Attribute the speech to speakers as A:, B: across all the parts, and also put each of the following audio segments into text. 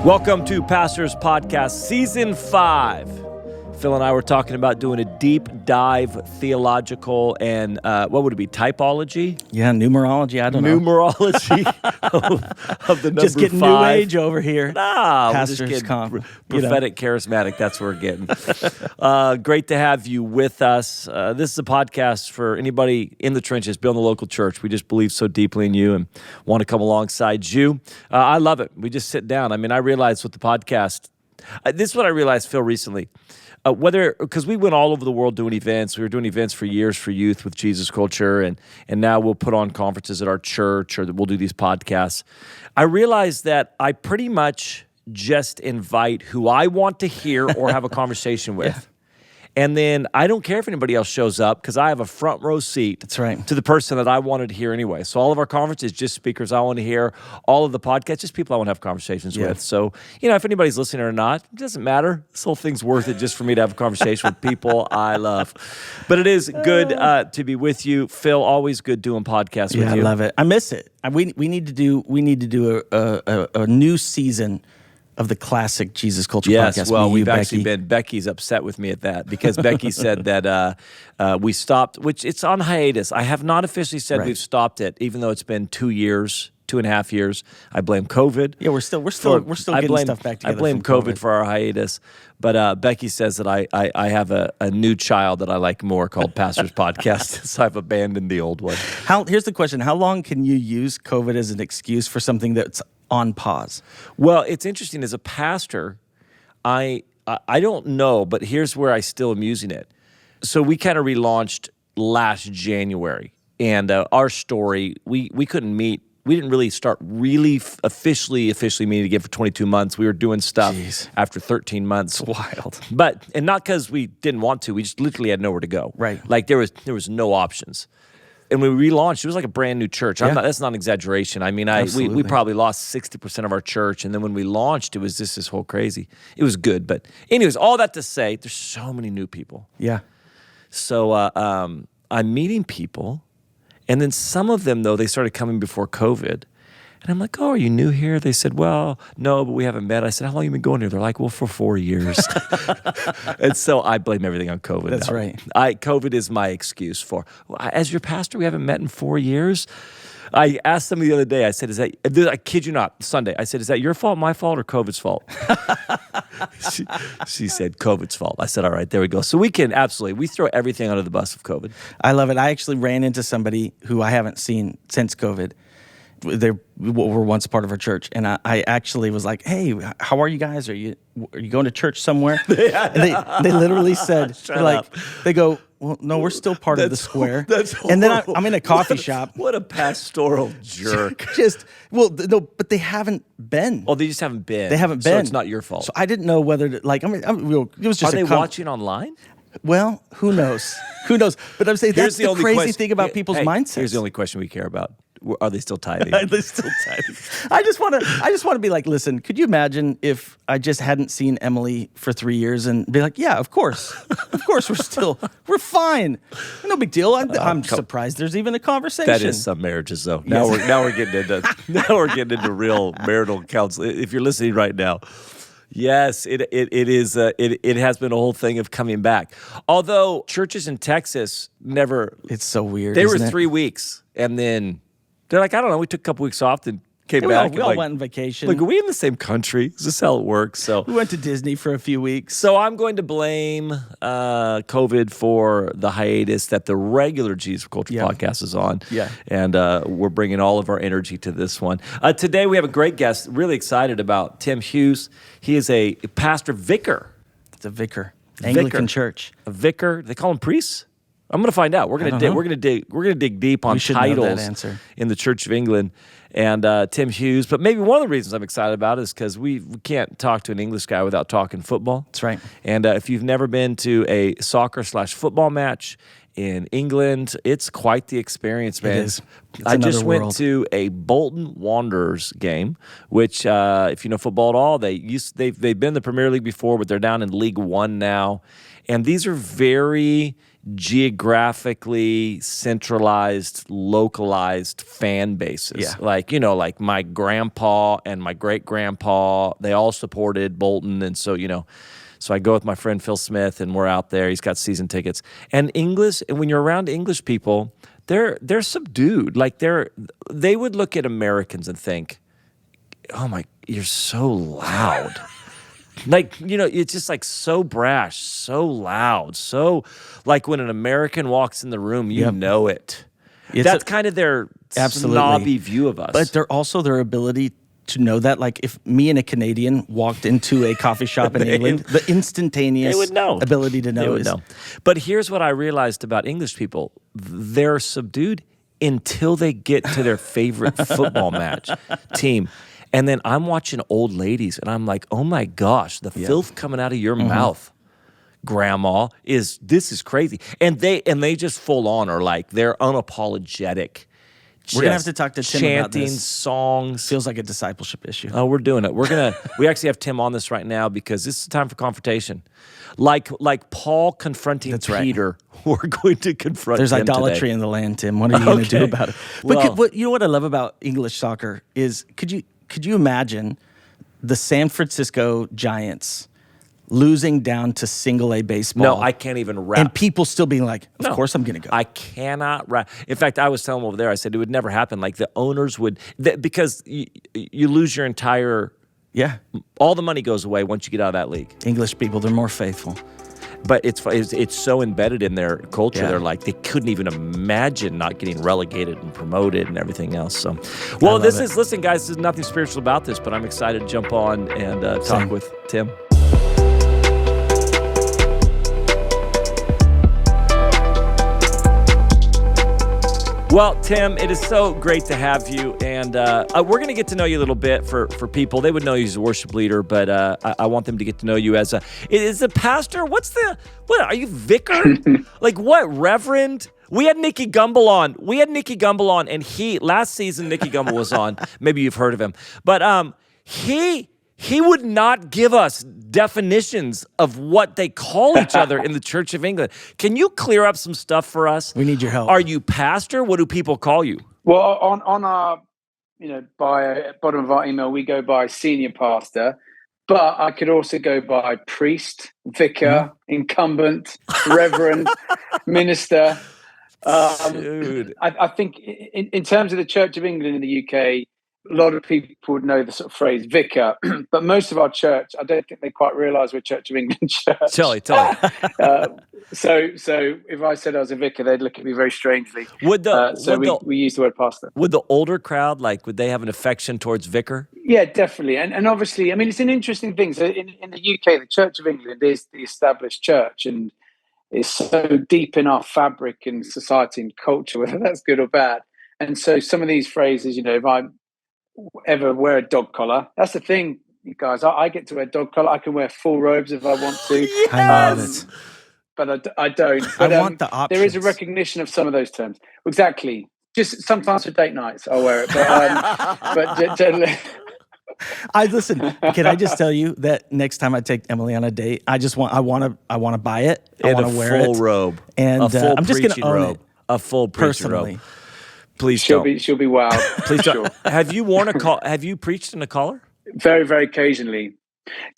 A: Welcome to Pastor's Podcast, Season 5. Phil and I were talking about doing a deep dive theological and, what would it be, typology?
B: Yeah, numerology, I don't know.
A: Numerology of the number 5.
B: Just getting new age over here.
A: Nah,
B: Pastor's
A: we're just getting
B: comp,
A: prophetic, charismatic, that's what we're getting. Great to have you with us. This is a podcast for anybody in the trenches, building the local church. We just believe so deeply in you and want to come alongside you. I love it. We just sit down. I mean, I realized with the podcast, this is what I realized, Phil, recently. Because we went all over the world doing events. We were doing events for years for youth with Jesus Culture, and now we'll put on conferences at our church, or we'll do these podcasts. I realized that I pretty much just invite who I want to hear or have a conversation with. Yeah. And then I don't care if anybody else shows up because I have a front row seat.
B: That's right.
A: To the person that I wanted to hear anyway. So all of our conferences, just speakers I want to hear. All of the podcasts, just people I want to have conversations with. So, if anybody's listening or not, it doesn't matter. This whole thing's worth it just for me to have a conversation with people I love. But it is good to be with you. Phil, always good doing podcasts with you.
B: Yeah, I love it. I miss it. We need to do a new season of the classic Jesus Culture podcast.
A: Yes, well, we've actually been, Becky's upset with me at that because Becky said that we stopped, which it's on hiatus. I have not officially said we've stopped it, even though it's been 2.5 years. I blame COVID.
B: Yeah, we're still getting stuff back together.
A: I blame COVID for our hiatus, but Becky says that I have a new child that I like more called Pastor's Podcast, so I've abandoned the old one.
B: Here's the question. How long can you use COVID as an excuse for something that's on pause?
A: Well, it's interesting. As a pastor, I don't know, but here's where I still am using it. So we kind of relaunched last January, and our story, we couldn't meet. We didn't really start officially meeting again for 22 months. We were doing stuff after 13 months.
B: It's wild.
A: And not because we didn't want to. We just literally had nowhere to go.
B: Right.
A: Like there was no options. And when we relaunched, it was like a brand new church.
B: Yeah.
A: That's not an exaggeration. I mean, we probably lost 60% of our church. And then when we launched, it was just this whole crazy. It was good. But anyways, all that to say, there's so many new people.
B: Yeah.
A: So I'm meeting people. And then some of them, though, they started coming before COVID. And I'm like, oh, are you new here? They said, well, no, but we haven't met. I said, how long have you been going here? They're like, well, for 4 years. And so I blame everything on COVID.
B: That's right.
A: COVID is my excuse for, as your pastor, we haven't met in 4 years. I asked them the other day, I said, I kid you not, Sunday, I said, is that your fault, my fault, or COVID's fault? She said, COVID's fault. I said, all right, there we go. So we throw everything under the bus of COVID.
B: I love it. I actually ran into somebody who I haven't seen since COVID. They were once part of our church, and I actually was like, "Hey, how are you guys? Are you going to church somewhere?" And they literally said, they go, "Well, no, we're still part of the square." And then I'm in a coffee shop.
A: What a pastoral jerk!
B: But they haven't been.
A: Oh, they just haven't been.
B: They haven't been.
A: So it's not your fault.
B: So I didn't know whether to, it was just.
A: Are they watching online?
B: Well, who knows? Who knows? But I'm saying that's the crazy thing about people's mindsets.
A: Here's the only question we care about. Are they still tithing?
B: Are they still tithing? I just want to be like, listen, could you imagine if I just hadn't seen Emily for 3 years and be like, yeah, of course we're fine. No big deal. I'm surprised there's even a conversation.
A: That is some marriages though. Now we're getting into real marital counseling. If you're listening right now. Yes, it is. It has been a whole thing of coming back. Although churches in Texas never.
B: It's so weird.
A: They were 3 weeks, and then they're like, I don't know. We took a couple weeks off and came back.
B: We all went on vacation.
A: Like, are we in the same country? Is this how it works? So
B: we went to Disney for a few weeks.
A: So I'm going to blame COVID for the hiatus that the regular Jesus Culture podcast is on.
B: Yeah.
A: And we're bringing all of our energy to this one. Today we have a great guest. Really excited about Tim Hughes. He is a pastor vicar.
B: It's a vicar. Anglican church.
A: A vicar. They call him priests? I'm going to find out. We're going to dig deep on titles in the Church of England and Tim Hughes. But maybe one of the reasons I'm excited about it is because we can't talk to an English guy without talking football.
B: That's right.
A: And if you've never been to a soccer/football match in England, it's quite the experience, man.
B: It is.
A: I just went to a Bolton Wanderers game, which, if you know football at all, they've been in the Premier League before, but they're down in League One now. And these are very geographically centralized, localized fan bases.
B: Yeah.
A: Like, like my grandpa and my great-grandpa, they all supported Bolton. And so, so I go with my friend Phil Smith, and we're out there. He's got season tickets. And when you're around English people, they're subdued. Like they would look at Americans and think, oh my, you're so loud. Like, it's just like so brash, so loud, so like when an American walks in the room, you know it. That's kind of their snobby view of us.
B: But they're also their ability to know that. Like if me and a Canadian walked into a coffee shop in England, the instantaneous ability to know is.
A: But here's what I realized about English people. They're subdued until they get to their favorite football team. And then I'm watching old ladies, and I'm like, oh my gosh, the filth coming out of your mouth, Grandma, this is crazy. And they just full on are like, they're unapologetic.
B: We're gonna have to talk to Tim about this.
A: Chanting songs.
B: Feels like a discipleship issue.
A: Oh, we're doing it. We actually have Tim on this right now because this is time for confrontation. Like Paul confronting Peter, we're going to confront
B: There's
A: him
B: idolatry
A: today.
B: in the land, Tim. What are you going to do about it? But
A: Well,
B: you know what I love about English soccer is, could you imagine the San Francisco Giants losing down to single A baseball?
A: No, I can't even wrap.
B: And people still being like, of course I'm going to go.
A: I cannot wrap. In fact, I was telling them over there, I said it would never happen. Like the owners would, because you lose your entire, all the money goes away once you get out of that league.
B: English people, they're more faithful.
A: But it's so embedded in their culture. Yeah. They're like, they couldn't even imagine not getting relegated and promoted and everything else. So, listen, guys, there's nothing spiritual about this, but I'm excited to jump on and talk with Tim. Well, Tim, it is so great to have you, and we're going to get to know you a little bit for people. They would know you as a worship leader, but I want them to get to know you as a pastor. What are you, vicar? Like what, reverend? We had Nicky Gumbel on. And last season Nicky Gumbel was on. Maybe you've heard of him, but he would not give us definitions of what they call each other in the Church of England. Can you clear up some stuff for us?
B: We need your help.
A: Are you pastor? What do people call you?
C: Well, on our, by bottom of our email, we go by senior pastor, but I could also go by priest, vicar, incumbent, reverend, minister.
A: Dude.
C: I think in terms of the Church of England in the UK, a lot of people would know the sort of phrase vicar, but most of our church, I don't think they quite realise we're Church of England church.
A: Tell me.
C: So if I said I was a vicar, they'd look at me very strangely. We use the word pastor.
A: Would the older crowd, would they have an affection towards vicar?
C: Yeah, definitely. And obviously, I mean, it's an interesting thing. So in the UK, the Church of England is the established church, and it's so deep in our fabric and society and culture, whether that's good or bad. And so some of these phrases, if I ever wear a dog collar, that's the thing, you guys. I get to wear dog collar. I can wear full robes if I want to.
A: Yes!
B: I love it.
C: But I don't. But,
B: I want the options.
C: There is a recognition of some of those terms. Exactly. Just sometimes for date nights, I'll wear it. But generally.
B: Listen. Can I just tell you that next time I take Emily on a date, I want to buy it. I want to wear it.
A: A full robe.
B: And
A: a full
B: I'm just going to own
A: robe.
B: it.
A: A full preaching robe. Please
C: she'll be wowed.
A: Please don't. Have you worn have you preached in a collar?
C: Very, very occasionally.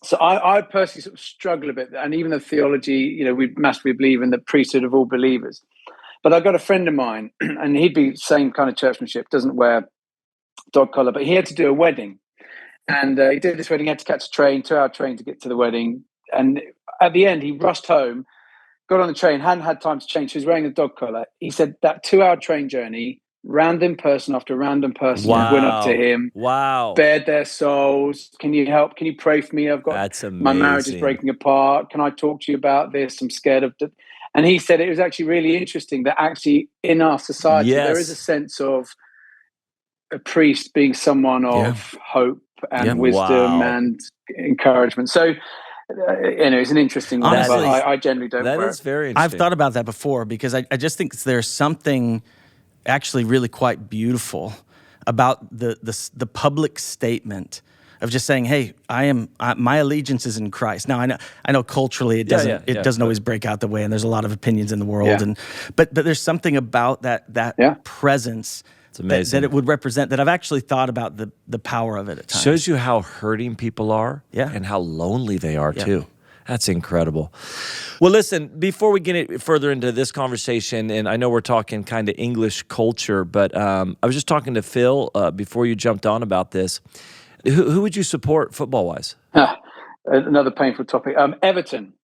C: So I personally sort of struggle a bit, and even the theology, we massively believe in the priesthood of all believers. But I've got a friend of mine, and he'd be same kind of churchmanship, doesn't wear dog collar, but he had to do a wedding, and he did this wedding. He had to catch a train, 2-hour train to get to the wedding, and at the end he rushed home, got on the train, hadn't had time to change. So he was wearing a dog collar. He said that 2-hour train journey. Random person after random person went up to him.
A: Wow.
C: Bared their souls. Can you help? Can you pray for me?
A: That's amazing.
C: My marriage is breaking apart. Can I talk to you about this? I'm scared of it. And he said it was actually really interesting that actually in our society, there is a sense of a priest being someone of hope and wisdom and encouragement. So, it's an interesting one.
B: Honestly,
C: but I generally don't wear it.
A: That is very interesting.
B: I've thought about that before because I just think there's something actually really quite beautiful about the public statement of just saying, hey, my allegiance is in Christ. Now I know culturally it doesn't always break out the way, and there's a lot of opinions in the world, but there's something about that presence that it would represent that I've actually thought about the power of it at times.
A: Shows you how hurting people are
B: Yeah.
A: and how lonely they are too. That's incredible. Well, listen, before we get further into this conversation, and I know we're talking kind of English culture, but I was just talking to Phil before you jumped on about this. Who would you support football-wise?
C: Another painful topic. Everton.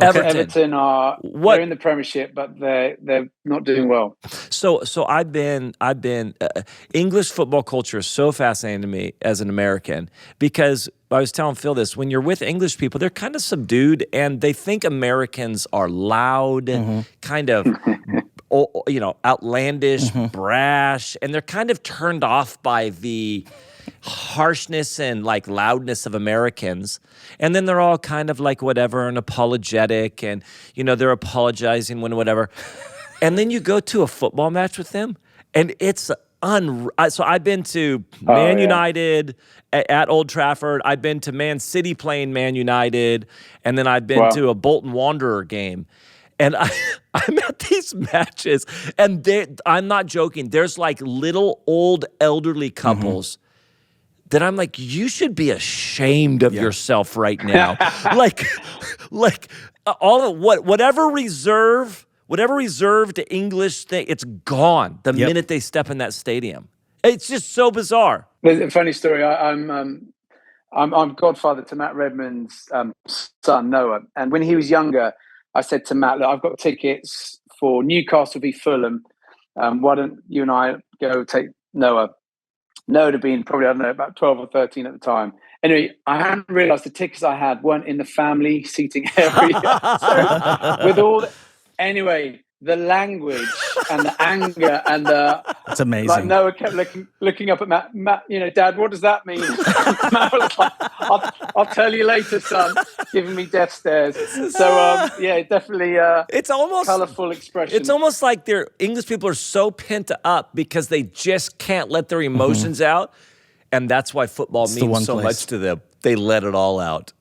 A: Okay.
C: Everton are they're in the Premiership, but they're not doing well.
A: So I've been English football culture is so fascinating to me as an American, because I was telling Phil this, when you're with English people, they're kind of subdued and they think Americans are loud, kind of outlandish, brash, and they're kind of turned off by the harshness and like loudness of Americans. And then they're all kind of like whatever and apologetic, and they're apologizing when whatever. And then you go to a football match with them and it's so I've been to Man United at Old Trafford. I've been to Man City playing Man United, and then I've been to a Bolton Wanderer game. And I'm at these matches, and I'm not joking. There's like little old elderly couples that I'm like, you should be ashamed of yourself right now. like all of whatever reserved English thing, it's gone the minute they step in that stadium. It's just so bizarre.
C: There's a funny story. I'm godfather to Matt Redman's son Noah, and when he was younger, I said to Matt, "Look, I've got tickets for Newcastle v Fulham. Why don't you and I go take Noah?" Noah would have been probably, I don't know, about 12 or 13 at the time. Anyway, I hadn't realised the tickets I had weren't in the family seating area. Anyway, the language and the anger and the...
B: It's amazing.
C: Like Noah kept looking up at Matt, Dad, what does that mean? Matt was like, I'll tell you later, son, giving me death stares. So, definitely
A: it's almost
C: colourful expression.
A: It's almost like English people are so pent up because they just can't let their emotions out. And that's why football means so much to them. They let it all out.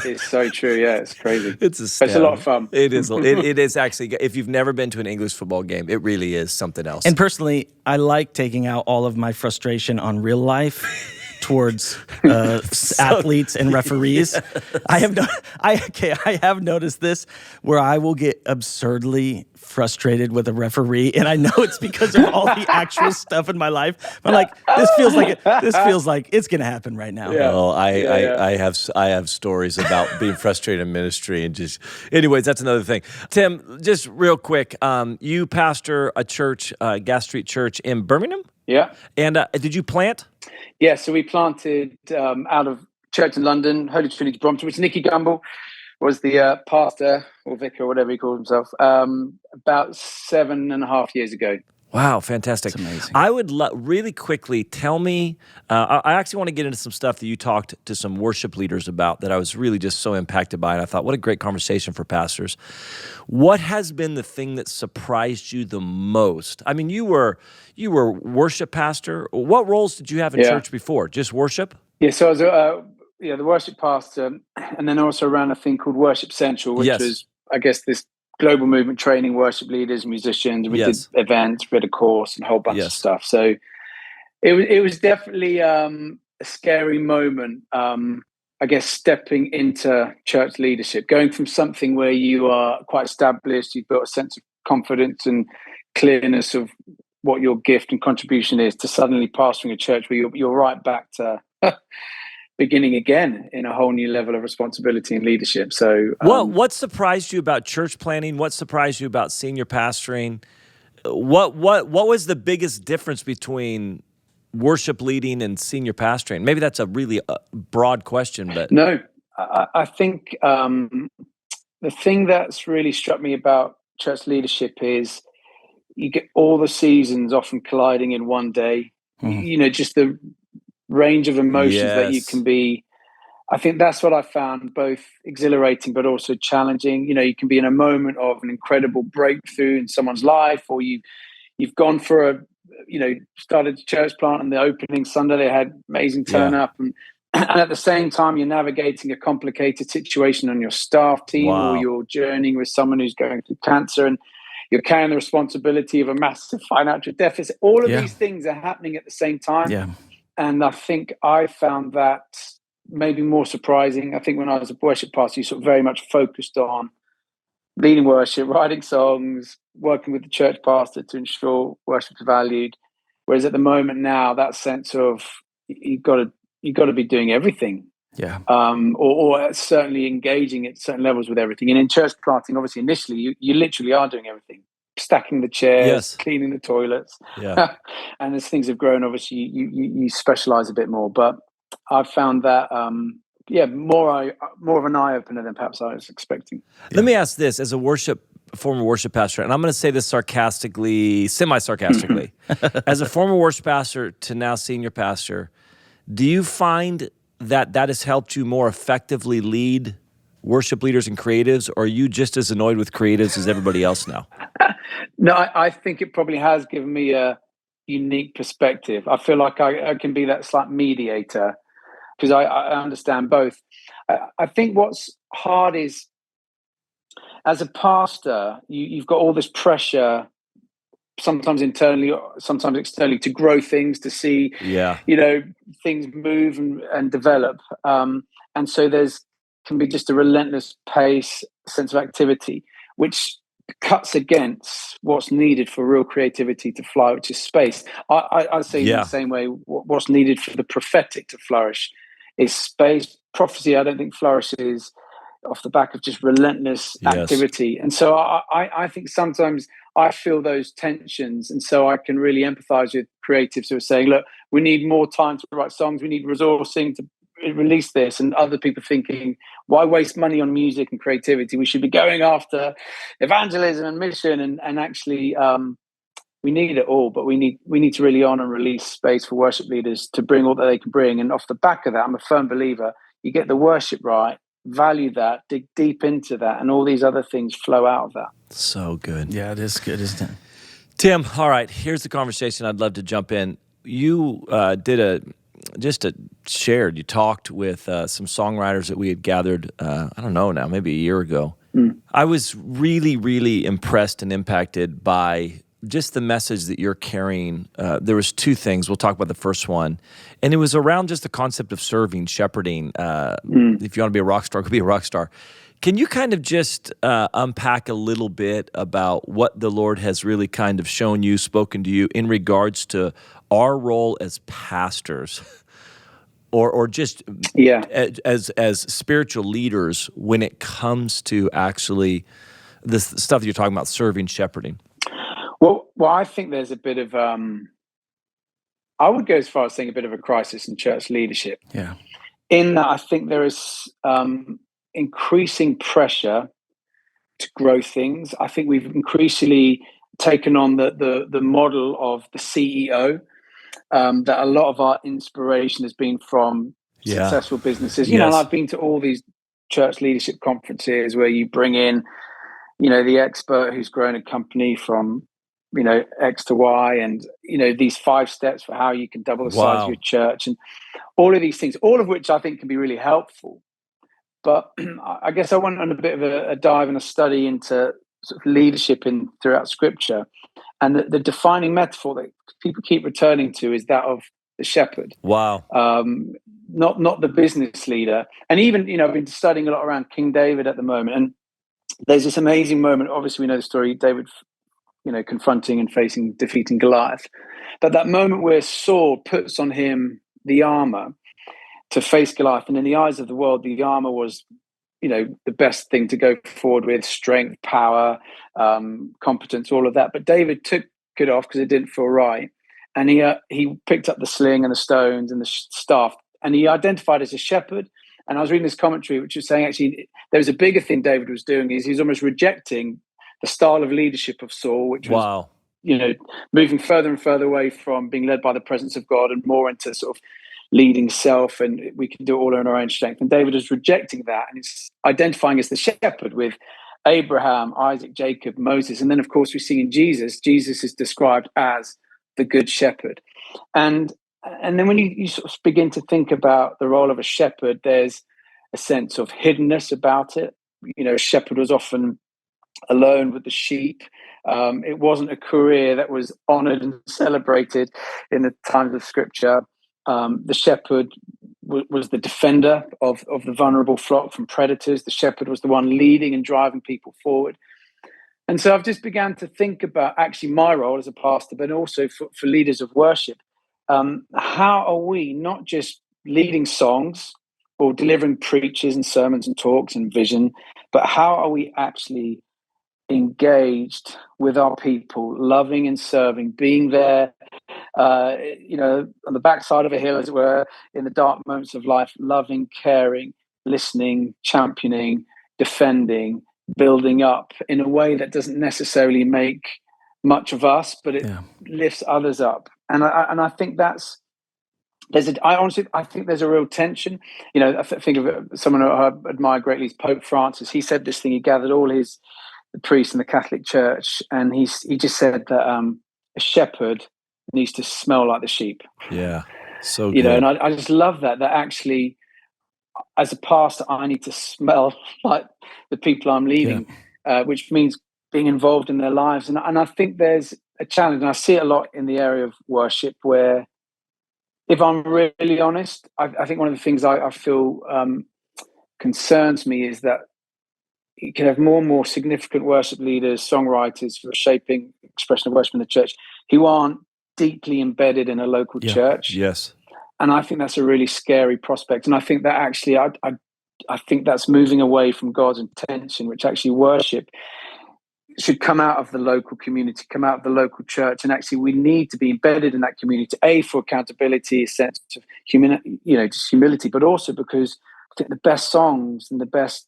C: It's so true. Yeah, it's crazy.
A: It's
C: a lot of fun.
A: It is. It is actually. If you've never been to an English football game, it really is something else.
B: And personally, I like taking out all of my frustration on real life towards athletes and referees.
A: Yes.
B: I have noticed this where I will get absurdly frustrated with a referee, and I know it's because of all the actual stuff in my life. I'm like, this feels like it's gonna happen right now.
A: Yeah. Oh, I have stories about being frustrated in ministry, and just anyways, that's another thing. Tim, just real quick, you pastor a church, Gas Street Church in Birmingham.
C: Yeah.
A: And did you plant?
C: Yeah, so we planted out of church in London, Holy Trinity Brompton, which Nicky Gumbel was the pastor or vicar or whatever he called himself, about 7.5 years ago.
A: Wow, fantastic.
B: That's amazing.
A: I would really quickly tell me, I actually want to get into some stuff that you talked to some worship leaders about that I was really just so impacted by, and I thought, what a great conversation for pastors. What has been the thing that surprised you the most? I mean, you were worship pastor. What roles did you have in church before? Just worship?
C: Yeah, so I was the worship pastor, and then also ran a thing called Worship Central, which was, I guess, this global movement training worship leaders, musicians. We did events, we had a course and a whole bunch of stuff. So it was definitely a scary moment, I guess, stepping into church leadership, going from something where you are quite established, you've built a sense of confidence and clearness of what your gift and contribution is, to suddenly pastoring a church where you're right back to beginning again in a whole new level of responsibility and leadership. So,
A: what surprised you about church planning? What surprised you about senior pastoring? What was the biggest difference between worship leading and senior pastoring? Maybe that's a really broad question, but
C: no, I think the thing that's really struck me about church leadership is you get all the seasons often colliding in one day. Just the range of emotions that you can be. I think that's what I found both exhilarating but also challenging. You can be in a moment of an incredible breakthrough in someone's life, or you've gone for started a church plant, and the opening Sunday they had amazing turn up, and And at the same time, you're navigating a complicated situation on your staff team, or you're journeying with someone who's going through cancer, and you're carrying the responsibility of a massive financial deficit. All of these things are happening at the same time.
B: Yeah.
C: And I think I found that maybe more surprising. I think when I was a worship pastor, you sort of very much focused on leading worship, writing songs, working with the church pastor to ensure worship's valued. Whereas at the moment now, that sense of you've got to be doing everything.
B: Yeah.
C: Or certainly engaging at certain levels with everything. And in church planting, obviously, initially, you literally are doing everything. Stacking the chairs, cleaning the toilets.
A: Yeah.
C: And as things have grown, obviously, you specialize a bit more. But I've found that, more of an eye-opener than perhaps I was expecting.
A: Let me ask this, as a former worship pastor, and I'm going to say this sarcastically, semi-sarcastically. As a former worship pastor to now senior pastor, do you find that has helped you more effectively lead worship leaders and creatives, or are you just as annoyed with creatives as everybody else now?
C: No, I think it probably has given me a unique perspective. I feel like I can be that slight mediator because I understand both. I think what's hard is, as a pastor, you've got all this pressure, sometimes internally, sometimes externally, to grow things, to see, things move and develop. And so can be just a relentless pace, sense of activity, which cuts against what's needed for real creativity to fly, which is space. I say in the same way, what's needed for the prophetic to flourish is space. Prophecy, I don't think, flourishes off the back of just relentless activity. And so I think sometimes I feel those tensions, and so I can really empathize with creatives who are saying, look, we need more time to write songs, we need resourcing to release this, and other people thinking, why waste money on music and creativity? We should be going after evangelism and mission, and actually we need it all, but we need to really honor and release space for worship leaders to bring all that they can bring. And off the back of that, I'm a firm believer, you get the worship right, value that, dig deep into that, and all these other things flow out of that.
A: So good.
B: Yeah, it is good, isn't it?
A: Tim, all right, here's the conversation I'd love to jump in. You you talked with some songwriters that we had gathered, I don't know now, maybe a year ago. I was really, really impressed and impacted by just the message that you're carrying. There was two things. We'll talk about the first one. And it was around just the concept of serving, shepherding. If you want to be a rock star, go be a rock star. Can you kind of just unpack a little bit about what the Lord has really kind of shown you, spoken to you in regards to our role as pastors, or just as spiritual leaders when it comes to actually the stuff that you're talking about, serving, shepherding?
C: Well, I think there's a bit of, I would go as far as saying a bit of a crisis in church leadership.
B: Yeah.
C: In that, I think there is increasing pressure to grow things. I think we've increasingly taken on the model of the CEO, that a lot of our inspiration has been from successful businesses. You know, and I've been to all these church leadership conferences where you bring in, the expert who's grown a company from, X to Y, and, these 5 steps for how you can double the size of your church, and all of these things, all of which I think can be really helpful. But I guess I went on a bit of a dive and a study into sort of leadership throughout Scripture, and the defining metaphor that people keep returning to is that of the shepherd.
A: Wow.
C: Not the business leader. And even, I've been studying a lot around King David at the moment, and there's this amazing moment. Obviously, we know the story, David, confronting and defeating Goliath. But that moment where Saul puts on him the armor to face Goliath, and in the eyes of the world, the armor was, the best thing to go forward with: strength, power, competence, all of that. But David took it off because it didn't feel right, and he picked up the sling and the stones and the staff, and he identified as a shepherd. And I was reading this commentary, which was saying actually there was a bigger thing David was doing, is he's almost rejecting the style of leadership of Saul, which was, moving further and further away from being led by the presence of God and more into sort of leading self, and we can do it all in our own strength. And David is rejecting that, and he's identifying as the shepherd with Abraham, Isaac, Jacob, Moses. And then, of course, we see in Jesus is described as the good shepherd. And And then when you sort of begin to think about the role of a shepherd, there's a sense of hiddenness about it. A shepherd was often alone with the sheep. It wasn't a career that was honored and celebrated in the times of Scripture. The shepherd was the defender of the vulnerable flock from predators. The shepherd was the one leading and driving people forward. And so I've just began to think about actually my role as a pastor, but also for leaders of worship. How are we not just leading songs or delivering preachers and sermons and talks and vision, but how are we actually engaged with our people, loving and serving, being there, on the backside of a hill, as it were, in the dark moments of life, loving, caring, listening, championing, defending, building up in a way that doesn't necessarily make much of us, but it lifts others up. And I think I think there's a real tension. I think of someone who I admire greatly is Pope Francis. He said this thing. He gathered all the priests in the Catholic Church, and he just said that a shepherd needs to smell like the sheep.
A: Yeah, so good.
C: And I just love that actually, as a pastor, I need to smell like the people I'm leading, which means being involved in their lives. And I think there's a challenge, and I see it a lot in the area of worship, where, if I'm really honest, I think one of the things I feel concerns me is that you can have more and more significant worship leaders, songwriters who are shaping expression of worship in the church, who aren't deeply embedded in a local church.
A: Yes.
C: And I think that's a really scary prospect. And I think that actually, I think that's moving away from God's intention, which actually worship should come out of the local community, come out of the local church. And actually, we need to be embedded in that community, for accountability, a sense of humility, but also because I think the best songs and the best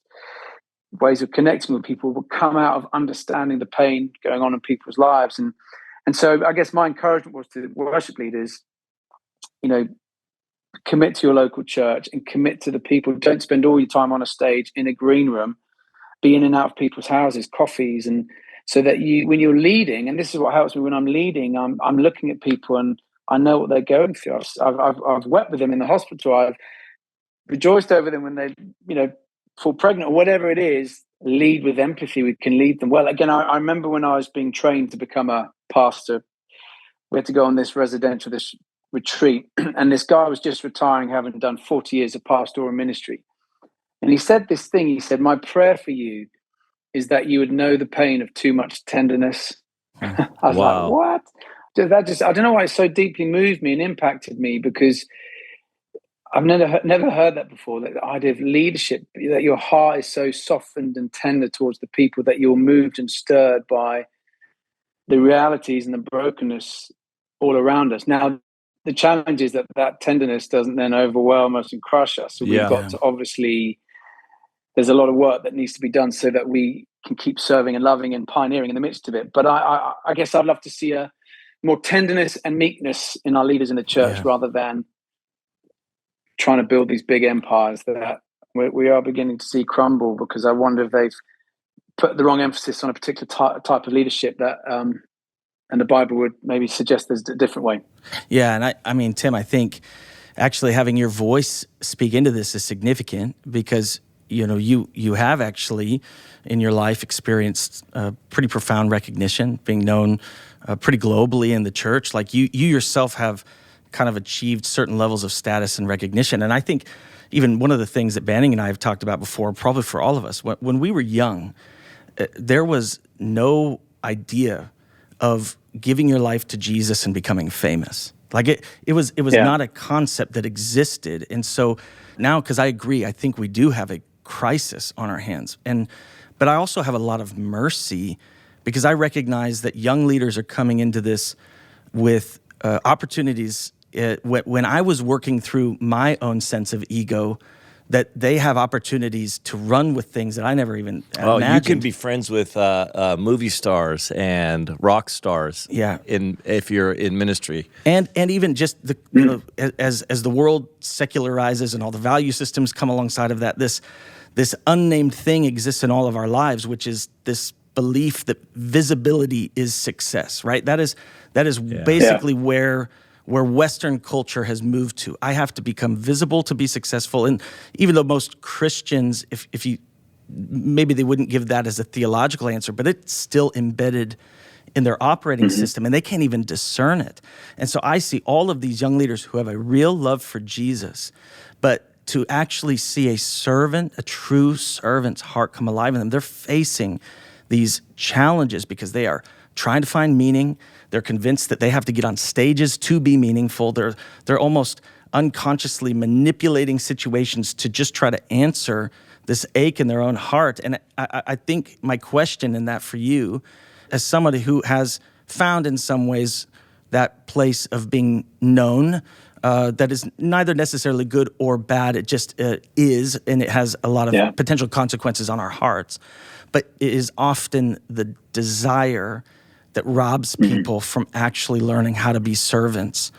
C: ways of connecting with people will come out of understanding the pain going on in people's lives. And so I guess my encouragement was to worship leaders, commit to your local church and commit to the people. Don't spend all your time on a stage in a green room, be in and out of people's houses, coffees, and so that when you're leading, and this is what helps me when I'm leading, I'm looking at people and I know what they're going through. I've wept with them in the hospital. I've rejoiced over them when they, fall pregnant or whatever it is. Lead with empathy. We can lead them well. Again, I remember when I was being trained to become a pastor, we had to go on this retreat, and this guy was just retiring, having done 40 years of pastoral ministry. And he said this thing. He said, "My prayer for you is that you would know the pain of too much tenderness." I was like, what? I don't know why it so deeply moved me and impacted me, because I've never heard that before, that idea of leadership, that your heart is so softened and tender towards the people, that you're moved and stirred by the realities and the brokenness all around us. Now, the challenge is that tenderness doesn't then overwhelm us and crush us. So we've got to, obviously, there's a lot of work that needs to be done so that we can keep serving and loving and pioneering in the midst of it. But I guess I'd love to see a more tenderness and meekness in our leaders in the church, rather than trying to build these big empires that we are beginning to see crumble, because I wonder if they've put the wrong emphasis on a particular type of leadership that, and the Bible would maybe suggest there's a different way.
B: Yeah, and I mean, Tim, I think actually having your voice speak into this is significant, because you have actually in your life experienced pretty profound recognition, being known pretty globally in the church. Like you yourself have kind of achieved certain levels of status and recognition. And I think even one of the things that Banning and I have talked about before, probably for all of us, when we were young, there was no idea of giving your life to Jesus and becoming famous. Like it was not a concept that existed. And so now, because I agree, I think we do have a crisis on our hands. But I also have a lot of mercy, because I recognize that young leaders are coming into this with opportunities when I was working through my own sense of ego, that they have opportunities to run with things that I never even imagined.
A: You can be friends with movie stars and rock stars.
B: Yeah.
A: If you're in ministry,
B: and even just as the world secularizes and all the value systems come alongside of that, this unnamed thing exists in all of our lives, which is this belief that visibility is success. Right. That is basically where where Western culture has moved to. I have to become visible to be successful. And even though most Christians, if you, maybe they wouldn't give that as a theological answer, but it's still embedded in their operating system, and they can't even discern it. And so I see all of these young leaders who have a real love for Jesus, but to actually see a servant, a true servant's heart come alive in them, they're facing these challenges because they are trying to find meaning. They're convinced that they have to get on stages to be meaningful. They're almost unconsciously manipulating situations to just try to answer this ache in their own heart. And I think my question in that for you, as somebody who has found in some ways that place of being known, that is neither necessarily good or bad, it just is, and it has a lot of potential consequences on our hearts. But it is often the desire that robs people from actually learning how to be servants.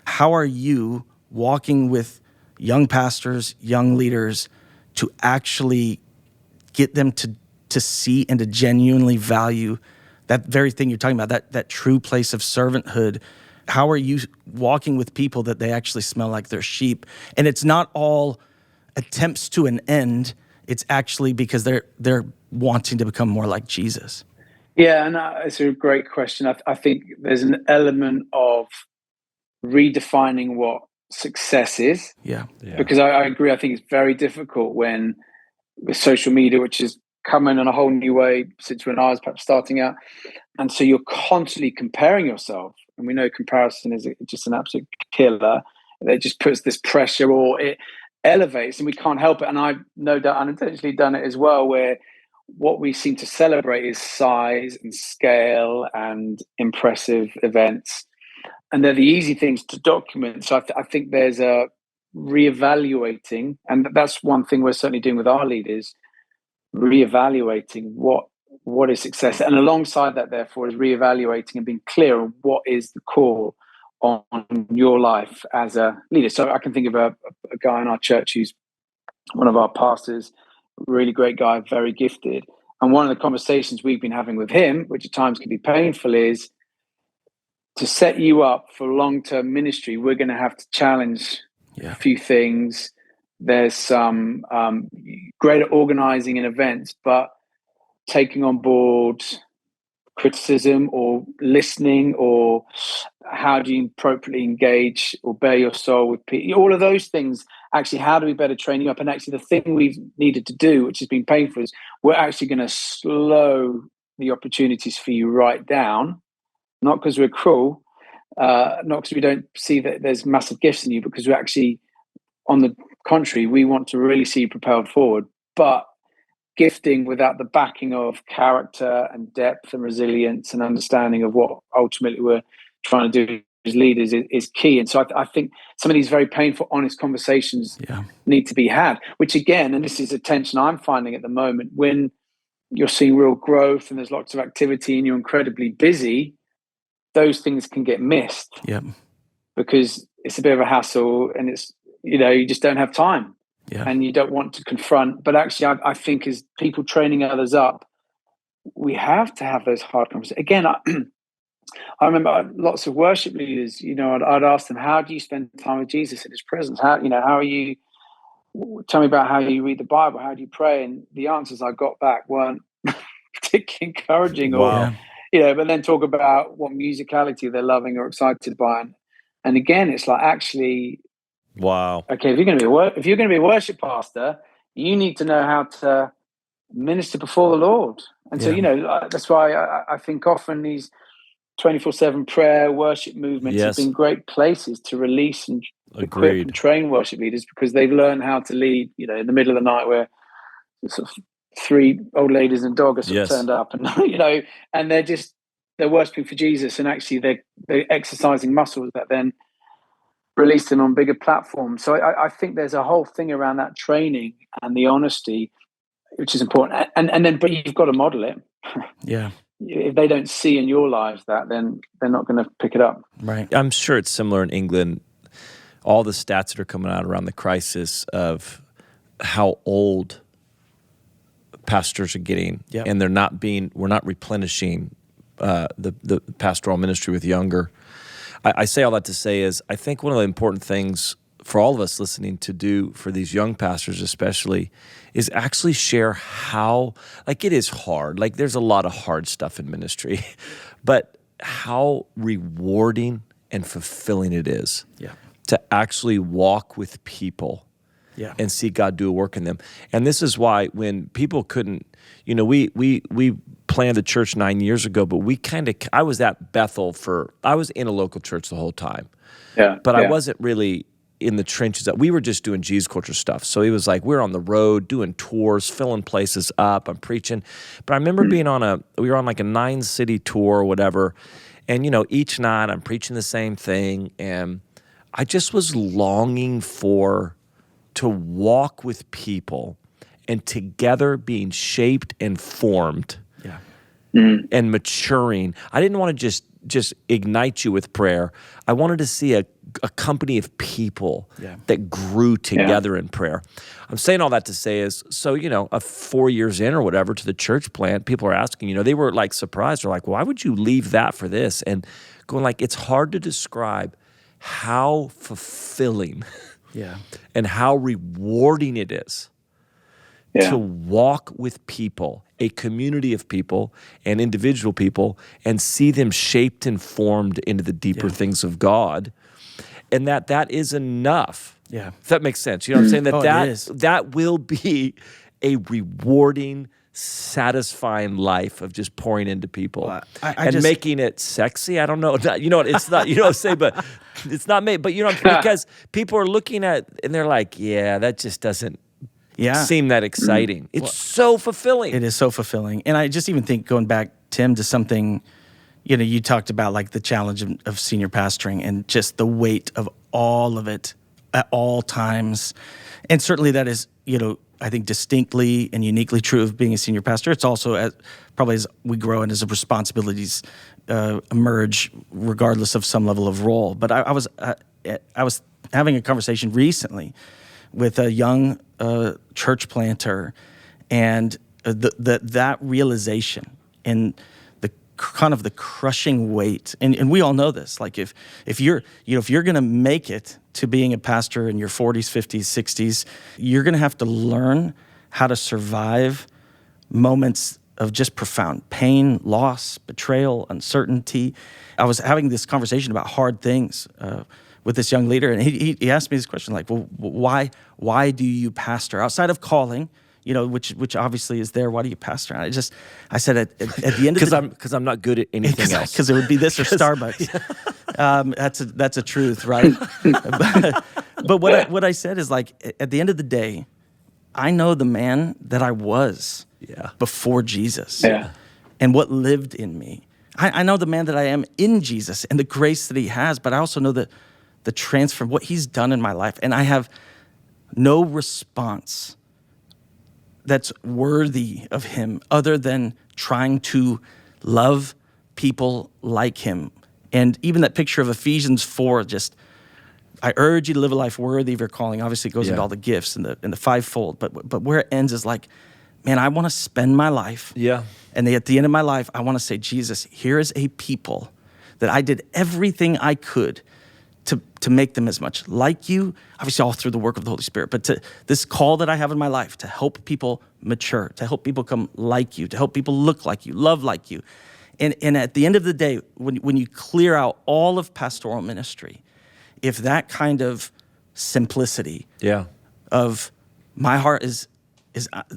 B: How are you walking with young pastors, young leaders, to actually get them to see and to genuinely value that very thing you're talking about, that true place of servanthood? How are you walking with people that they actually smell like they're sheep? And it's not all attempts to an end. It's actually because they're wanting to become more like Jesus.
C: Yeah, and it's a great question. I think there's an element of redefining what success is.
B: Yeah.
C: Because I agree. I think it's very difficult when with social media, which is coming in a whole new way since when I was perhaps starting out. And so you're constantly comparing yourself. And we know comparison is just an absolute killer. It just puts this pressure, or it elevates, and we can't help it. And I've no doubt unintentionally done it as well, where what we seem to celebrate is size and scale and impressive events. And they're the easy things to document. So I think there's a reevaluating, and that's one thing we're certainly doing with our leaders, reevaluating what is success. And alongside that, therefore, is reevaluating and being clear on what is the call on your life as a leader. So I can think of a guy in our church who's one of our pastors, really great guy, very gifted. And one of the conversations we've been having with him, which at times can be painful, is to set you up for long-term ministry, we're going to have to challenge a few things. There's some greater organizing in events, but taking on board criticism or listening, or how do you appropriately engage or bare your soul with people, all of those things. Actually, how do we better train you up? And actually the thing we've needed to do, which has been painful, is we're actually going to slow the opportunities for you right down, not because we're cruel, not because we don't see that there's massive gifts in you, because we're actually, on the contrary, we want to really see you propelled forward. But gifting without the backing of character and depth and resilience and understanding of what ultimately we're trying to do as leaders is key. And so I think some of these very painful, honest conversations need to be had, which again, and this is a tension I'm finding at the moment, when you're seeing real growth and there's lots of activity and you're incredibly busy, those things can get missed because it's a bit of a hassle, and it's, you just don't have time. And you don't want to confront. But actually, I think as people training others up, we have to have those hard conversations. Again, I remember lots of worship leaders, I'd ask them, how do you spend time with Jesus in his presence? How are you, tell me about how you read the Bible, how do you pray? And the answers I got back weren't particularly encouraging. Or, but then talk about what musicality they're loving or excited by. And again, it's like, actually,
A: wow.
C: Okay, if you're going to be a worship pastor, you need to know how to minister before the Lord. And so, that's why I think often these 24/7 prayer worship movements have been great places to release and equip and train worship leaders, because they've learned how to lead, in the middle of the night where sort of 3 old ladies and dog are sort of turned up, and, and they're worshiping for Jesus, and actually they're exercising muscles that then release them on bigger platforms. So I think there's a whole thing around that training and the honesty, which is important. And then, but you've got to model it. If they don't see in your lives that, then they're not going to pick it up.
A: Right. I'm sure it's similar in England. All the stats that are coming out around the crisis of how old pastors are getting, and we're not replenishing the pastoral ministry with younger. I say all that to say is I think one of the important things for all of us listening to do for these young pastors especially is actually share how, like it is hard. Like there's a lot of hard stuff in ministry, but how rewarding and fulfilling it is to actually walk with people and see God do a work in them. And this is why when people couldn't, we planned the church 9 years ago, but I was at Bethel I was in a local church the whole time. But I wasn't really in the trenches. We were just doing Jesus culture stuff. So it was like we're on the road doing tours, filling places up. I'm preaching. But I remember we were on like a 9-city tour or whatever. And, each night I'm preaching the same thing. And I just was longing to walk with people and together being shaped and formed and maturing. I didn't want to just ignite you with prayer. I wanted to see a company of people that grew together in prayer. I'm saying all that to say is, so, 4 years in or whatever to the church plant, people are asking, they were like surprised. They're like, why would you leave that for this? And going like, it's hard to describe how fulfilling and how rewarding it is to walk with people, a community of people and individual people, and see them shaped and formed into the deeper things of God. And that is enough. Yeah. If that makes sense. You know what I'm saying? That will be a rewarding, satisfying life of just pouring into people and making it sexy. I don't know. It's not, you know what I'm saying, but it's not made. But because people are looking at and they're like, that just doesn't seem that exciting. It's so fulfilling.
B: It is so fulfilling. And I just even think going back, Tim, to something, you talked about like the challenge of senior pastoring and just the weight of all of it at all times. And certainly that is, I think distinctly and uniquely true of being a senior pastor. It's also probably as we grow and as the responsibilities emerge, regardless of some level of role. But I was having a conversation recently with a young church planter, and that realization and the kind of the crushing weight, and we all know this. Like if you're going to make it to being a pastor in your 40s, 50s, 60s, you're going to have to learn how to survive moments of just profound pain, loss, betrayal, uncertainty. I was having this conversation about hard things with this young leader, and he asked me this question, like, well, why do you pastor outside of calling? Which obviously is there. Why do you pastor? And I said at the end of
A: because I'm not good at anything else.
B: Because it would be this or Starbucks. That's a truth, right? but what I said is like at the end of the day, I know the man that I was before Jesus, and what lived in me. I know the man that I am in Jesus and the grace that He has. But I also know the transfer, what He's done in my life, and I have no response that's worthy of Him other than trying to love people like Him. And even that picture of Ephesians 4, just, I urge you to live a life worthy of your calling. Obviously it goes into all the gifts and the fivefold, but where it ends is like, man, I want to spend my life. Yeah. And at the end of my life, I want to say, Jesus, here is a people that I did everything I could to make them as much like you, obviously all through the work of the Holy Spirit, but to this call that I have in my life to help people mature, to help people come like you, to help people look like you, love like you. And at the end of the day, when you clear out all of pastoral ministry, if that kind of simplicity of my heart is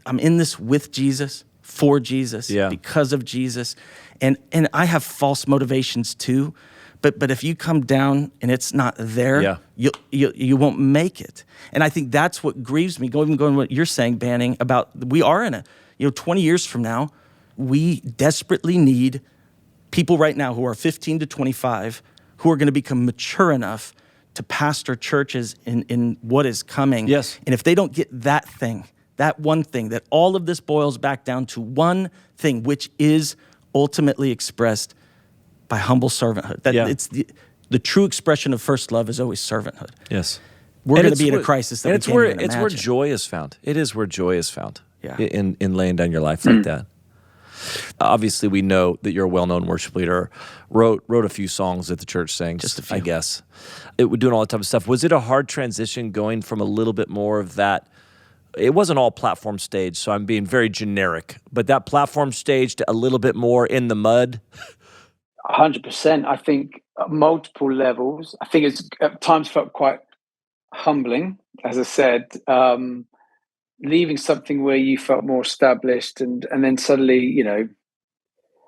B: I'm in this with Jesus, for Jesus, because of Jesus, and I have false motivations too. But if you come down and it's not there, you won't make it. And I think that's what grieves me. Going what you're saying, Banning, about we are in 20 years from now, we desperately need people right now who are 15 to 25 who are going to become mature enough to pastor churches in what is coming. Yes. And if they don't get that thing, that one thing, that all of this boils back down to one thing, which is ultimately expressed by humble servanthood. It's the true expression of first love is always servanthood. Yes. We're going to be in a crisis that we can't even imagine.
A: It's where joy is found. It is where joy is found in laying down your life like that. Obviously, we know that you're a well-known worship leader. Wrote a few songs that the church sings.
B: Just a few.
A: I guess. Doing all that type of stuff. Was it a hard transition going from a little bit more of that? It wasn't all platform stage, so I'm being very generic. But that platform stage to a little bit more in the mud.
C: 100%. I think at multiple levels. I think it's at times felt quite humbling, as I said. Leaving something where you felt more established, and then suddenly,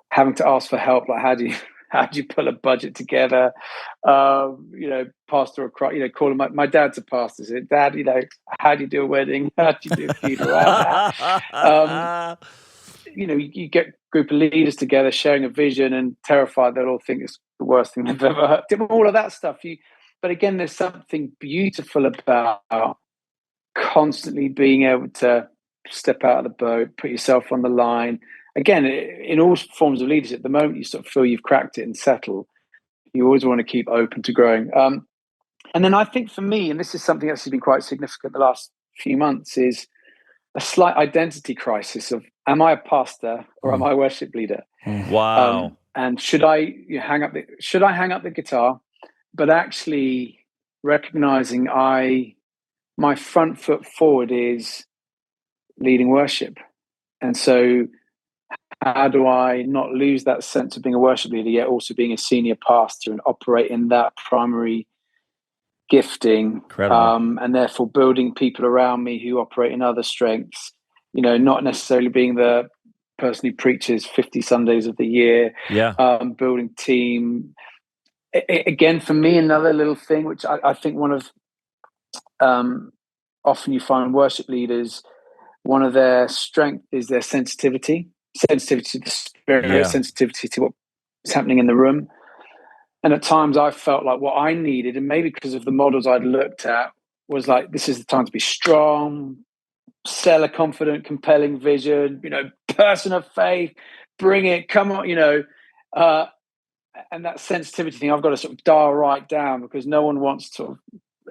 C: having to ask for help. Like, how do you pull a budget together? Pastor or calling my dad's a pastor. So, Dad, how do you do a wedding? How do you do a funeral? You get a group of leaders together sharing a vision and terrified they'll all think it's the worst thing they've ever heard. All of that stuff. But again, there's something beautiful about constantly being able to step out of the boat, put yourself on the line. Again, in all forms of leadership, the moment you sort of feel you've cracked it and settled, you always want to keep open to growing. And then I think for me, and this is something that's been quite significant the last few months, is a slight identity crisis of, am I a pastor or am I a worship leader?
A: Wow.
C: And should I hang up the guitar? But actually recognizing my front foot forward is leading worship. And so how do I not lose that sense of being a worship leader, yet also being a senior pastor and operate in that primary gifting, and therefore building people around me who operate in other strengths, not necessarily being the person who preaches 50 Sundays of the year, building team. Again, for me, another little thing, which I think one of, often you find worship leaders, one of their strengths is their sensitivity to the spirit, sensitivity to what's happening in the room. And at times I felt like what I needed, and maybe because of the models I'd looked at, was like, this is the time to be strong, sell a confident, compelling vision, person of faith, bring it, come on, and that sensitivity thing, I've got to sort of dial right down, because no one wants sort of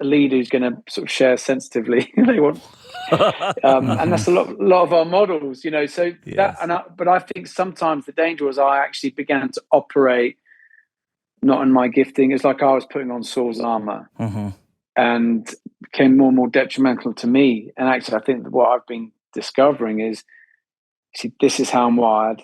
C: a leader who's going to sort of share sensitively. They want, and that's a lot of our models, So but I think sometimes the danger was I actually began to operate not in my gifting. It's like I was putting on Saul's armor, and became more and more detrimental to me. And actually, I think what I've been discovering is, see, this is how I'm wired.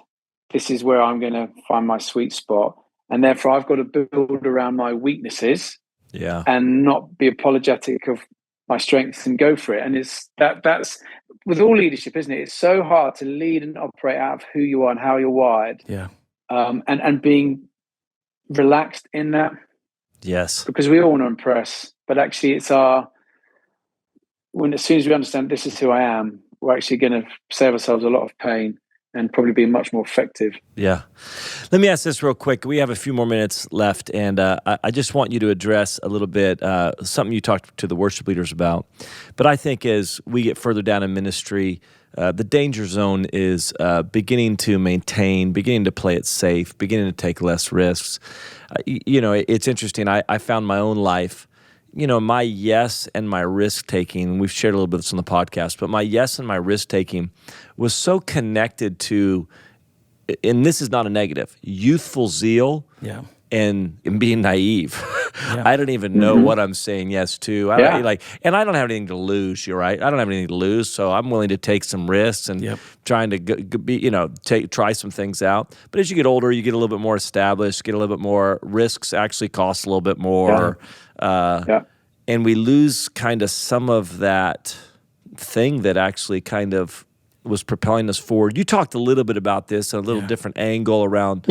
C: This is where I'm going to find my sweet spot. And therefore, I've got to build around my weaknesses, and not be apologetic of my strengths and go for it. And that's with all leadership, isn't it? It's so hard to lead and operate out of who you are and how you're wired. And being relaxed in that.
A: Yes.
C: Because we all want to impress, but actually it's as soon as we understand this is who I am, we're actually going to save ourselves a lot of pain and probably be much more effective.
A: Yeah. Let me ask this real quick. We have a few more minutes left, and I just want you to address a little bit something you talked to the worship leaders about. But I think as we get further down in ministry, the danger zone is beginning to play it safe, beginning to take less risks. It's interesting. I found my own life, my yes and my risk-taking, we've shared a little bit of this on the podcast, but my yes and my risk-taking was so connected to, and this is not a negative, youthful zeal and being naive. I don't even know what I'm saying yes to. And I don't have anything to lose, you're right. I don't have anything to lose, so I'm willing to take some risks and trying to try some things out. But as you get older, you get a little bit more established, get a little bit more, risks actually cost a little bit more. And we lose kind of some of that thing that actually kind of was propelling us forward. You talked a little bit about this, a little different angle around.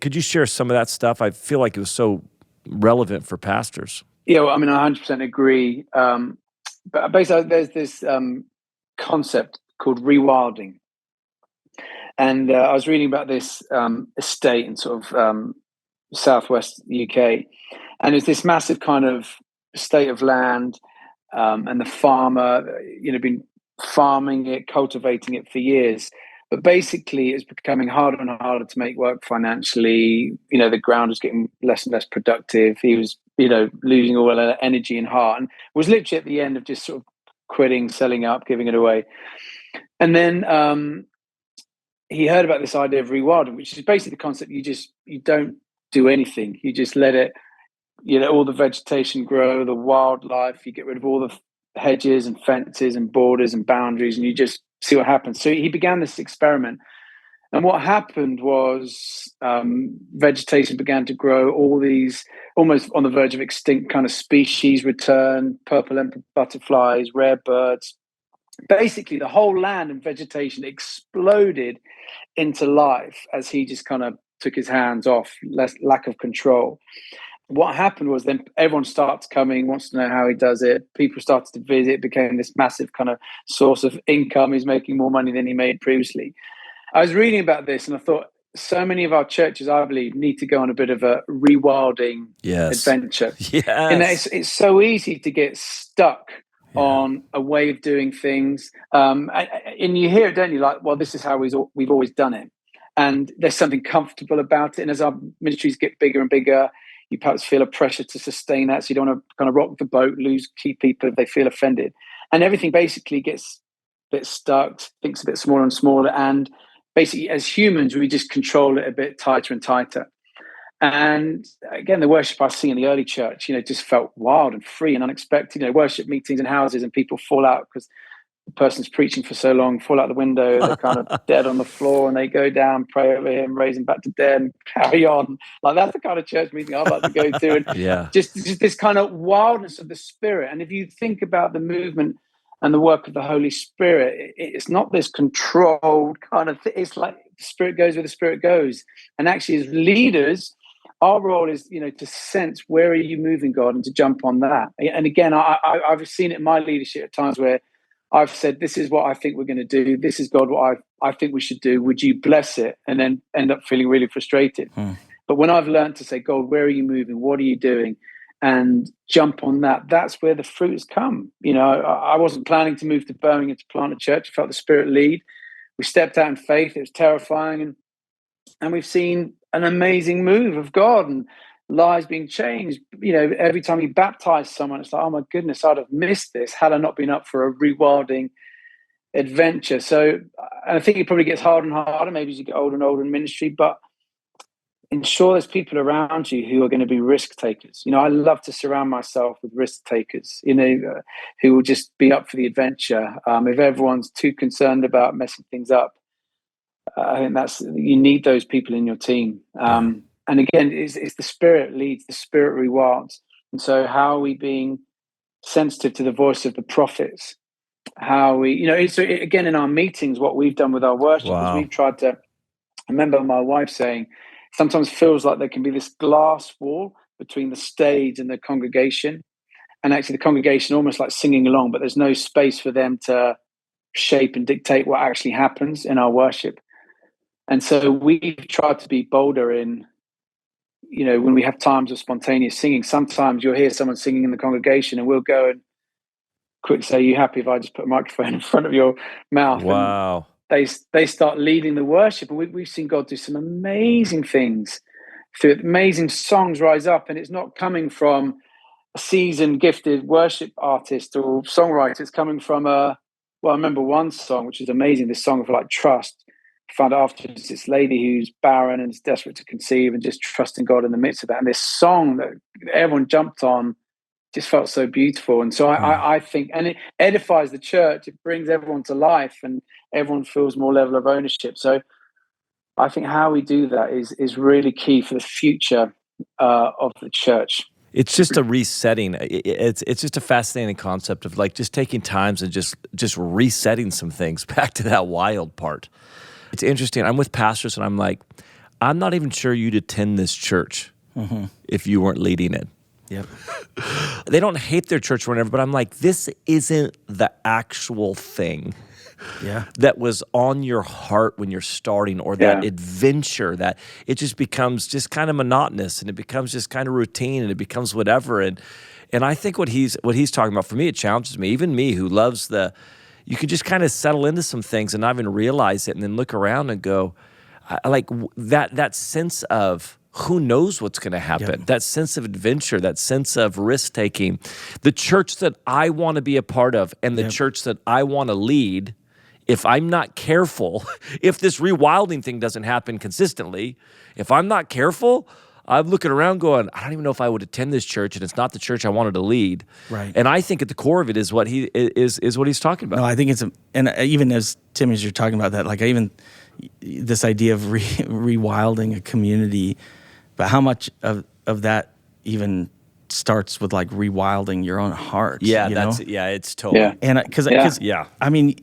A: Could you share some of that stuff? I feel like it was so relevant for pastors.
C: Yeah, well, I 100% agree. But basically, there's this concept called rewilding. And I was reading about this estate in sort of southwest UK. And it's this massive kind of estate of land, and the farmer, been farming it, cultivating it for years. But basically, it's becoming harder and harder to make work financially. The ground was getting less and less productive. He was, losing all that energy and heart, and was literally at the end of just sort of quitting, selling up, giving it away. And then he heard about this idea of rewilding, which is basically the concept you don't do anything. You just let it, all the vegetation grow, the wildlife, you get rid of all the hedges and fences and borders and boundaries, and you just see what happens. So he began this experiment. And what happened was vegetation began to grow. All these almost on the verge of extinct kind of species returned, purple emperor butterflies, rare birds. Basically, the whole land and vegetation exploded into life as he just kind of took his hands off, lack of control. What happened was then everyone starts coming, wants to know how he does it. People started to visit, it became this massive kind of source of income. He's making more money than he made previously. I was reading about this and I thought so many of our churches, I believe, need to go on a bit of a rewilding adventure.
A: Yes.
C: And it's so easy to get stuck on a way of doing things. And you hear it, don't you? Like, well, this is how we've always done it. And there's something comfortable about it. And as our ministries get bigger and bigger, you perhaps feel a pressure to sustain that. So you don't want to kind of rock the boat, lose key people if they feel offended. And everything basically gets a bit stuck, thinks a bit smaller and smaller. And basically, as humans, we just control it a bit tighter and tighter. And again, the worship I see in the early church, just felt wild and free and unexpected. Worship meetings in houses and people fall out because the person's preaching for so long, fall out the window, they're kind of dead on the floor, and they go down, pray over him, raise him back to dead, and carry on. Like, that's the kind of church meeting I'd like to go to. And just this kind of wildness of the Spirit. And if you think about the movement and the work of the Holy Spirit, it's not this controlled kind of thing. It's like the Spirit goes where the Spirit goes. And actually, as leaders, our role is, to sense where are you moving, God, and to jump on that. And again, I've seen it in my leadership at times where I've said, this is what I think we're going to do. This is, God, what I think we should do. Would you bless it? And then end up feeling really frustrated. But when I've learned to say, God, where are you moving? What are you doing? And jump on that, that's where the fruits come. I wasn't planning to move to Birmingham to plant a church. I felt the Spirit lead. We stepped out in faith. It was terrifying. And we've seen an amazing move of God and lives being changed. Every time you baptize someone, it's like, oh my goodness, I'd have missed this had I not been up for a rewilding adventure. So I think it probably gets harder and harder, maybe as you get older and older in ministry, but ensure there's people around you who are going to be risk takers. I love to surround myself with risk takers, who will just be up for the adventure. If everyone's too concerned about messing things up, I think you need those people in your team. And again, it's the Spirit leads, the Spirit rewards. And so how are we being sensitive to the voice of the prophets? How we, again, in our meetings, what we've done with our worship is we've tried to, I remember my wife saying, sometimes feels like there can be this glass wall between the stage and the congregation. And actually the congregation almost like singing along, but there's no space for them to shape and dictate what actually happens in our worship. And so we've tried to be bolder in, when we have times of spontaneous singing. Sometimes you'll hear someone singing in the congregation and we'll go and quick say, are you happy if I just put a microphone in front of your mouth?
A: Wow.
C: And they start leading the worship. And we've seen God do some amazing things through it. Amazing songs rise up. And it's not coming from a seasoned, gifted worship artist or songwriter. It's coming from I remember one song, which is amazing, this song of trust. Found after this lady who's barren and is desperate to conceive and just trusting God in the midst of that. And this song that everyone jumped on just felt so beautiful. And so I think, and it edifies the church. It brings everyone to life and everyone feels more level of ownership. So I think how we do that is really key for the future of the church.
A: It's just a resetting. It's just a fascinating concept of just taking times and just resetting some things back to that wild part. It's interesting. I'm with pastors and I'm like, I'm not even sure you'd attend this church if you weren't leading it.
B: Yep.
A: They don't hate their church or whatever, but I'm like, this isn't the actual thing that was on your heart when you're starting, or that adventure, that it just becomes just kind of monotonous and it becomes just kind of routine and it becomes whatever. And I think what he's talking about, for me, it challenges me, even me who loves you can just kind of settle into some things and not even realize it, and then look around and go, like that sense of who knows what's going to happen, that sense of adventure, that sense of risk-taking. The church that I want to be a part of and the church that I want to lead if I'm not careful, if this rewilding thing doesn't happen consistently, if I'm not careful, I'm looking around going, I don't even know if I would attend this church, and it's not the church I wanted to lead.
B: Right.
A: And I think at the core of it is what he's talking about.
B: No, I think and even as Tim, as you're talking about that, like this idea of rewilding a community, but how much of that even starts with like rewilding your own heart.
A: Yeah, it's totally.
B: Yeah. And because I mean,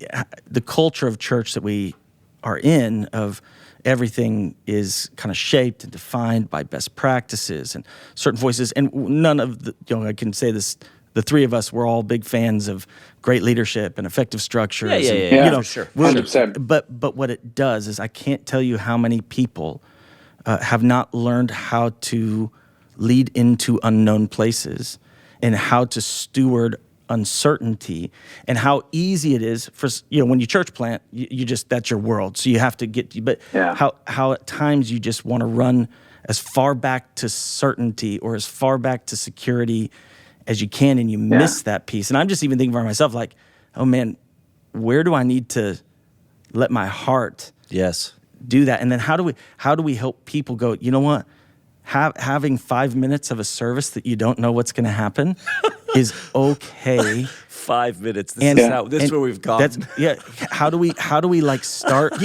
B: the culture of church that we are in, of everything is kind of shaped and defined by best practices and certain voices, and none of the, I can say this, the three of us, we're all big fans of great leadership and effective structures.
A: Yeah, for sure.
C: 100%.
B: But what it does is, I can't tell you how many people have not learned how to lead into unknown places and how to steward uncertainty, and how easy it is for, when you church plant, you just, that's your world. So you have to how at times you just want to run as far back to certainty or as far back to security as you can, and you miss that piece. And I'm just even thinking for myself, like, oh man, where do I need to let my heart do that? And then how do we help people go, you know what? Having 5 minutes of a service that you don't know what's going to happen is okay.
A: 5 minutes. This is where we've gone.
B: How do we like start?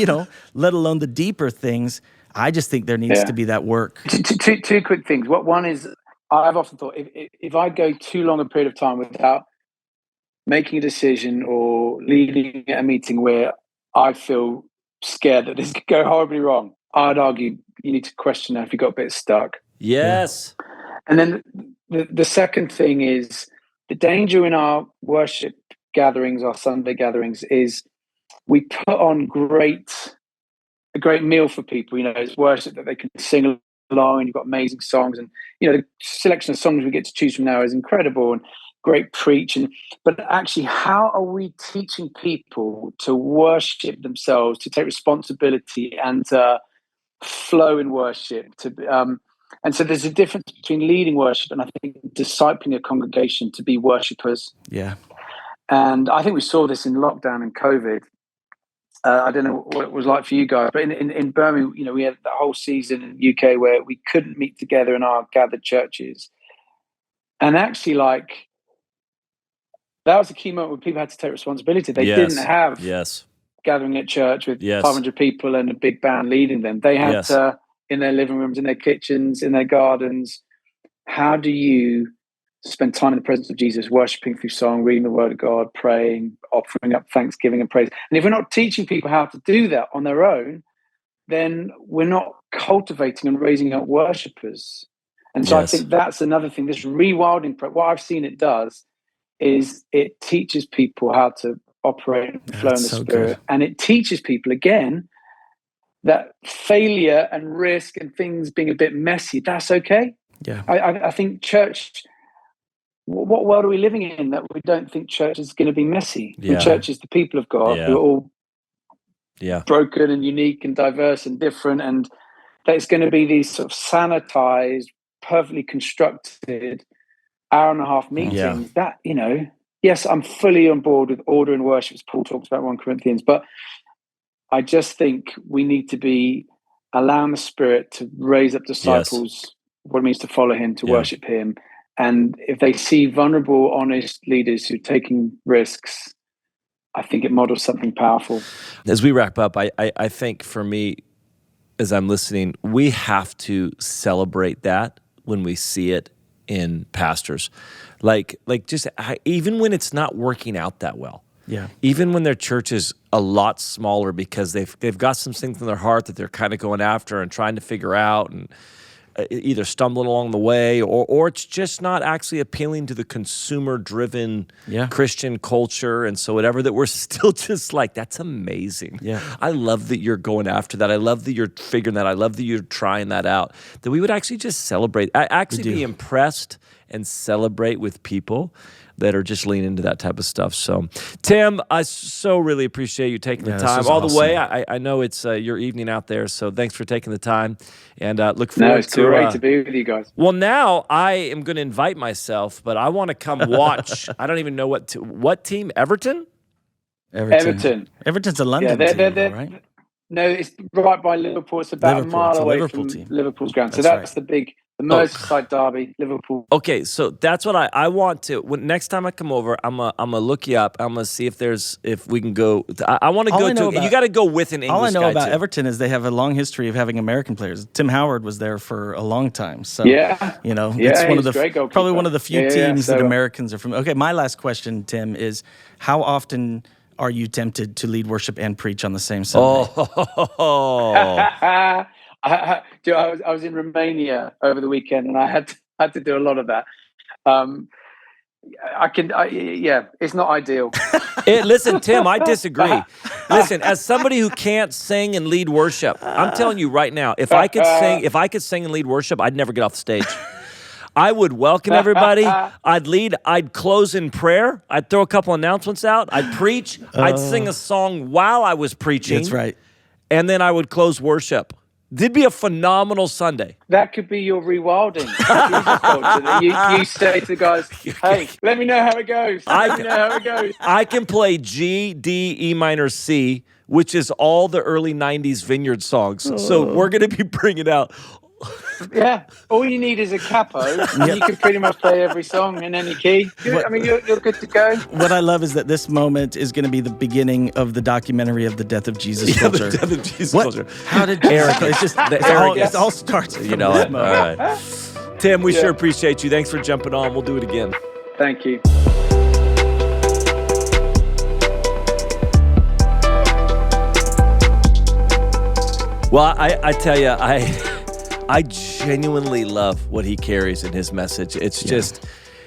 B: Let alone the deeper things. I just think there needs to be that work.
C: Two quick things. One is, I've often thought, if I go too long a period of time without making a decision or leading a meeting where I feel scared that this could go horribly wrong, I'd argue you need to question if you got a bit stuck.
A: Yes.
C: And then the second thing is, the danger in our worship gatherings, our Sunday gatherings, is we put on a great meal for people. It's worship that they can sing along, and you've got amazing songs, and the selection of songs we get to choose from now is incredible, and great preaching. But actually, how are we teaching people to worship themselves, to take responsibility, and to flow in worship? And so there's a difference between leading worship and, I think, discipling a congregation to be worshipers.
B: Yeah.
C: And I think we saw this in lockdown and COVID. I don't know what it was like for you guys, but in Birmingham, we had the whole season in the UK where we couldn't meet together in our gathered churches. And actually, that was a key moment where people had to take responsibility. They didn't have gathering at church with 500 people and a big band leading them. They had to, in their living rooms, in their kitchens, in their gardens. How do you spend time in the presence of Jesus, worshiping through song, reading the word of God, praying, offering up thanksgiving and praise? And if we're not teaching people how to do that on their own, then we're not cultivating and raising up worshipers. And so I think that's another thing. This rewilding, what I've seen it does is it teaches people how to operate and flow in the Spirit. Good. And it teaches people, again, that failure and risk and things being a bit messy, that's okay.
B: Yeah.
C: I think church, what world are we living in that we don't think church is going to be messy?
B: Yeah.
C: Church is the people of God who are all broken and unique and diverse and different, and that it's going to be these sort of sanitized, perfectly constructed hour-and-a-half meetings that, yes, I'm fully on board with order and worship, as Paul talks about 1 Corinthians, but I just think we need to be allowing the Spirit to raise up disciples, what it means to follow him, to worship him. And if they see vulnerable, honest leaders who are taking risks, I think it models something powerful.
A: As we wrap up, I think for me, as I'm listening, we have to celebrate that when we see it in pastors. Even when it's not working out that well.
B: Yeah.
A: Even when their church is a lot smaller because they've got some things in their heart that they're kind of going after and trying to figure out, and either stumbling along the way, or it's just not actually appealing to the consumer-driven Christian culture. And so whatever, that we're still just like, that's amazing.
B: Yeah.
A: I love that you're going after that. I love that you're figuring that. I love that you're trying that out. That we would actually just celebrate, actually be impressed and celebrate with people that are just leaning into that type of stuff. So, Tim, I so really appreciate you taking the time all the way. I know it's your evening out there, so thanks for taking the time, and look forward to...
C: it's great to be with you guys.
A: Well, now I am going to invite myself, but I want to come watch. I don't even know what team, Everton?
B: Everton's a London team, right?
C: No, it's right by Liverpool. It's about a mile away from Liverpool's ground. So that's right. The Merseyside derby, Liverpool.
A: Okay, so that's what I want to. Next time I come over, I'm gonna look you up. I'm gonna see if we can go. I want to go to. You got to go with an English guy.
B: All I know about
A: too.
B: Everton is they have a long history of having American players. Tim Howard was there for a long time. So it's one of the probably one of the few teams that Americans are from. Okay, my last question, Tim, is how often are you tempted to lead worship and preach on the same Sunday?
C: I was in Romania over the weekend, and I had to do a lot of that. It's not ideal.
A: Listen, Tim, I disagree. Listen, as somebody who can't sing and lead worship, I'm telling you right now, if I could sing and lead worship, I'd never get off the stage. I would welcome everybody. I'd close in prayer. I'd throw a couple announcements out. I'd preach. I'd sing a song while I was preaching.
B: That's right.
A: And then I would close worship. It'd be a phenomenal Sunday.
C: That could be your rewilding. You say to the guys, hey, let me know how it goes.
A: I can play G, D, E minor, C, which is all the early 90s Vineyard songs. So we're going to be bringing out...
C: Yeah, all you need is a capo, and you can pretty much play every song in any key. You're good to go.
B: What I love is that this moment is going to be the beginning of the documentary of the death of Jesus culture.
A: The death of Jesus culture.
B: How did it's just it all starts from this moment.
A: All right. Tim, we sure appreciate you. Thanks for jumping on. We'll do it again.
C: Thank you.
A: Well, I tell you, I genuinely love what he carries in his message. It's just,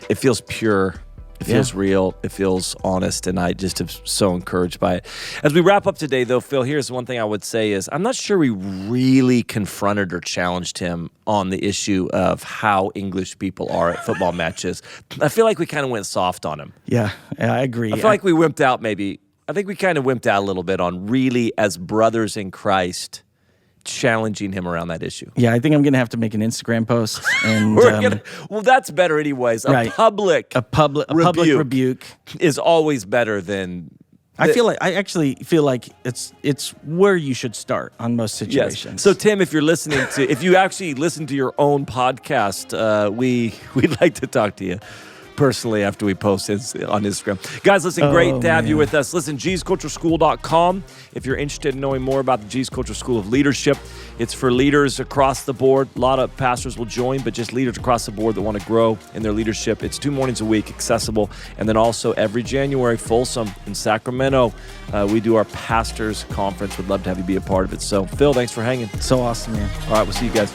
A: it feels pure. It feels real. It feels honest. And I just am so encouraged by it. As we wrap up today, though, Phil, here's one thing I would say is I'm not sure we really confronted or challenged him on the issue of how English people are at football matches. I feel like we kind of went soft on him.
B: Yeah, I agree.
A: I feel like we wimped out maybe. I think we kind of wimped out a little bit on really, as brothers in Christ, challenging him around that issue.
B: Yeah, I think I'm going to have to make an Instagram post. And
A: well, that's better anyways. A public
B: rebuke
A: is always better than...
B: I actually feel like it's where you should start on most situations.
A: Yes. So Tim, if you actually listen to your own podcast, we'd like to talk to you personally after we post it on Instagram. Guys, listen, great to have you with us. Listen, JesusCultureSchool.com if you're interested in knowing more about the Jesus Culture School of Leadership. It's for leaders across the board. A lot of pastors will join, but just leaders across the board that want to grow in their leadership. It's 2 mornings a week, accessible. And then also every January, Folsom in Sacramento, we do our pastors conference. We'd love to have you be a part of it. So, Phil, thanks for hanging.
B: So awesome, man.
A: All right, we'll see you guys.